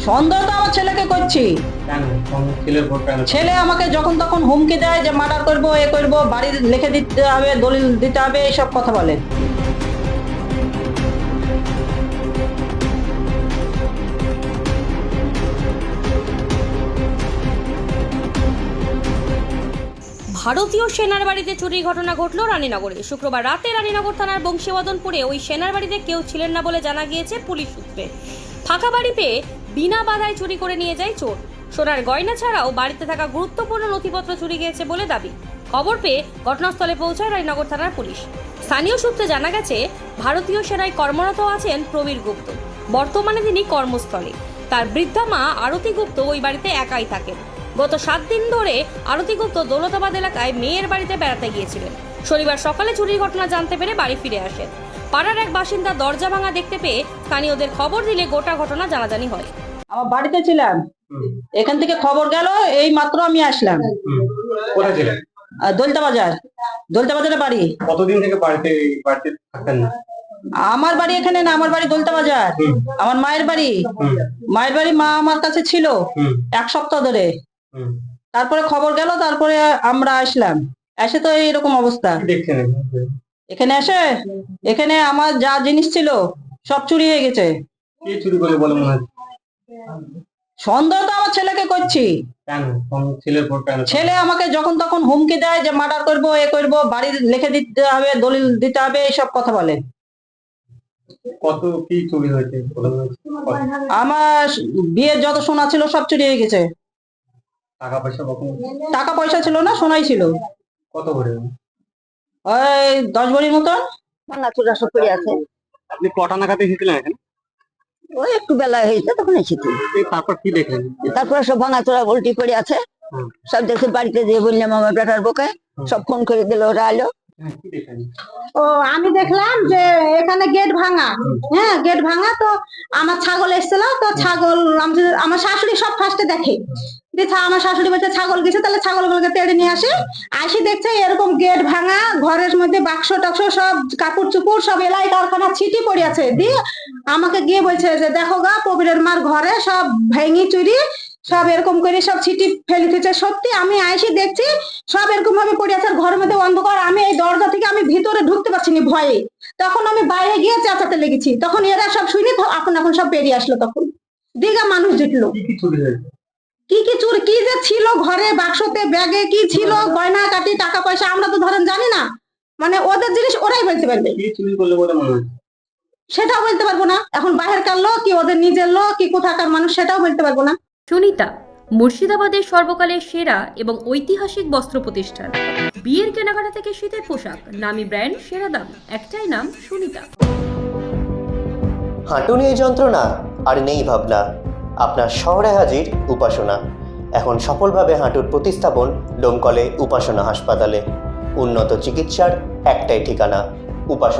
সন্দেহ তো আমার ছেলেকে করছি। ছেলে আমাকে যখন তখন হুমকি দেয় যে মার্ডার করবো, এ করবো, বাড়ি লিখে দিতে হবে, দলিল দিতে হবে, এইসব কথা বলে। ভারতীয় সেনার বাড়িতে চুরির ঘটনা ঘটল রানীনগরে। শুক্রবার রাতে রানীনগর থানার বংশীবদনপুরে ওই সেনার বাড়িতে কেউ ছিলেন না বলে জানা গিয়েছে পুলিশ সূত্রে। ফাঁকা বাড়ি পেয়ে বিনা বাধায় চুরি করে নিয়ে যায় চোর। সোনার গয়না ছাড়াও বাড়িতে থাকা গুরুত্বপূর্ণ নথিপত্র চুরি গিয়েছে বলে দাবি। খবর পেয়ে ঘটনাস্থলে পৌঁছায় রানীনগর থানার পুলিশ। স্থানীয় সূত্রে জানা গেছে, ভারতীয় সেনায় কর্মরত আছেন প্রবীর গুপ্ত। বর্তমানে তিনি কর্মস্থলে। তার বৃদ্ধা মা আরতি গুপ্ত ওই বাড়িতে একাই থাকেন। গত 7 দিন ধরে আরতি গুপ্ত দৌলতাবাদ এলাকায় মেয়ের বাড়িতে বেড়াতে গিয়েছিলেন। শনিবার সকালে চুরির ঘটনা জানতে পেরে বাড়ি ফিরে আসেন। পাড়ার এক বাসিন্দা দরজা ভাঙা দেখতে পেয়ে স্থানীয়দের খবর দিলে গোটা ঘটনা জানাজানি হয়। আমার বাড়িতে ছিলাম, এখান থেকে খবর গেল, এই মাত্র আমি আসলাম। কোথায় ছিলেন? দলতা বাজারে বাড়ি। কতদিন থেকে বাড়িতে থাকেন না? আমার বাড়ি এখানে না, আমার বাড়ি দলতা বাজার। আমার মায়ের বাড়ি, মা আমার কাছে ছিল 1 সপ্তাহ ধরে। তারপরে খবর গেল, তারপরে আমরা আসলাম। এসে তো এইরকম অবস্থা। এখানে আমার যা জিনিস ছিল সব চুরি হয়ে গেছে। কি চুরি করে বলে মনে হয়? সন্দেহ তো আমার ছেলেকে করছি। ছেলে আমাকে যখন তখন হুমকি দেয় যে মার্ডার করবো, এ করবো, বাড়ি লিখে দিতে হবে, দলিল দিতে হবে, এইসব কথা বলে। কত কি চুরি হয়েছে? আমার বিয়ের যত সোনা ছিল সব চুরি হয়ে গেছে। টাকা পয়সা ছিল না, সোনাই ছিল। কত করে? ওই 10 ভরির মতন। আছে। আপনি কটা নাগাদ এসেছিলেন এখানে? ওই একটু বেলা হয়েছে তখন এসেছি। তারপর কি দেখলেন? তারপরে সব ভাঙাচোরা উল্টি পড়ে আছে। সব দেখে বাড়িতে দিয়ে বললাম আমার বেটার বোকে, সব ফোন করে দিল, ওরা আলো। কি দেখলেন? ও আমি দেখলাম যে এখানে গেট ভাঙা। হ্যাঁ, গেট ভাঙা। তো আমার ছাগল এসেছিল, তো ছাগল আমার শাশুড়ি সব ফার্স্টে দেখে। আমার শাশুড়ি বলছে ছাগল গেছে, তাহলে ছাগলগুলোকে তেড়ে নিয়ে আসি দেখছে এরকম গেট ভাঙা, ঘরের মধ্যে বাক্স টাক্স সব কাপড় চুপড় সব এলাই কারখানা ছিটি পড়ে আছে। দিয়ে আমাকে গিয়ে বলছে যে দেখো গা, প্রবীরের মার ঘরে সব ভেঙে চুরি সব এরকম করে সব ছিটি ফেলে দিচ্ছে। সত্যি আমি আইসি দেখছি সব এরকম ভাবে পড়ে আছে, ঘরের মধ্যে অন্ধকার। আমি এই দরজা থেকে আমি ভিতরে ঢুকতে পারছি না ভয়ে। তখন আমি বাইরে গিয়ে চেঁচাতে লেগেছি, তখন এরা সব শুনি এখন সব বেরিয়ে আসলো। তখন দিঘা মানুষ জুটলো। কি চুরি কি যে ছিল ঘরে, বাক্সতে, ব্যাগে কি ছিল, গয়না কাটি, টাকা পয়সা, আমরা তো ধরেন জানি না। মানে ওদের জিনিস ওরাই বলতে পারবে। সেটাও বলতে পারবো না। এখন বাহিরকার লোক কি ওদের নিজের লোক কি কোথাকার মানুষ সেটাও বলতে পারবো না। সুনিতা মুর্শিদাবাদের সর্বকালের সেরা এবং ঐতিহাসিক বস্ত্র প্রতিষ্ঠান। বিয়ের কেনাকাটা থেকে শীতের পোশাক, নামি ব্র্যান্ড, সেরা দাম, একটাই নাম সুনিতা। হাঁটু নিয়ে যন্ত্রণা আর নেই ভাবনা, আপনার শহরে হাজির উপাসনা। এখন সফলভাবে হাঁটুর প্রতিস্থাপন ডোমকলে উপাসনা হাসপাতালে। উন্নত চিকিৎসার একটাই ঠিকানা, উপাসনা।